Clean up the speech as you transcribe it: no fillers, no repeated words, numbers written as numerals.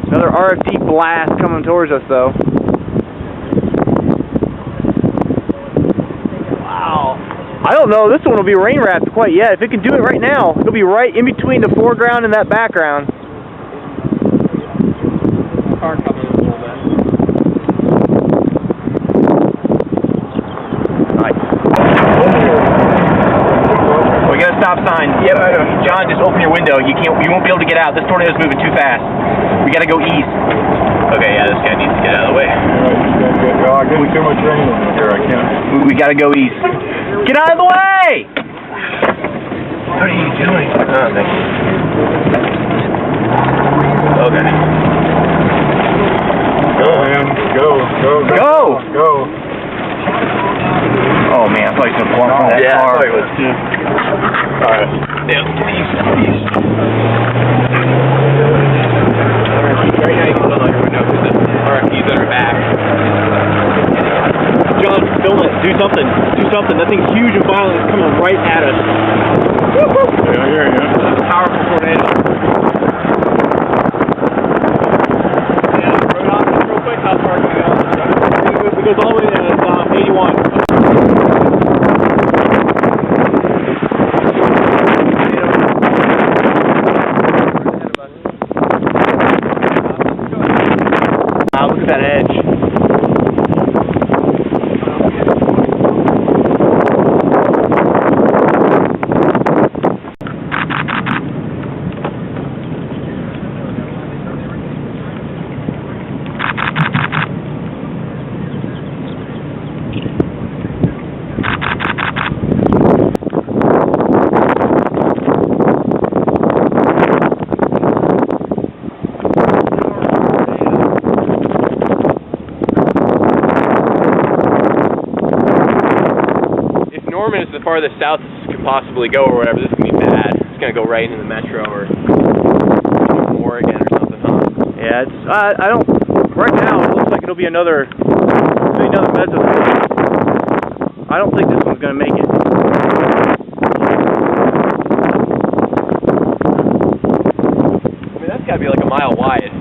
Another RFD blast coming towards us, though. Wow. I don't know. This one will be rain wrapped quite yet. If it can do it right now, it'll be right in between the foreground and that background. Car coming a little bit. Nice. We got a stop sign. Yep. John, just open your window. You won't be able to get out. This tornado's moving too fast. We gotta go east. Okay, yeah, this guy needs to get out of the way. I'm getting too much rain in here. I can't. We gotta go east. Get out of the way! What are you doing? Oh, thank you. Okay. Go, man. Go. Go. Oh, man, I thought he was going to bump on that car. I thought he was, too. Alright. Yeah, east. Right now you can tell on your window because the RFDs that are back. John, film it. Do something. Do something. That thing's huge and violent. It's coming right at us. Yeah, I hear you. It's a powerful tornado. Yeah, throw it off real quick. How far can we go? It goes all the way to 81. Look at that edge. Norman is the farthest south this could possibly go or whatever. This is going to be bad. It's going to go right into the metro or Oregon or something, huh? Yeah, it's, I don't, right now it looks like it'll be another mezzo. I don't think this one's going to make it. I mean, that's got to be like a mile wide.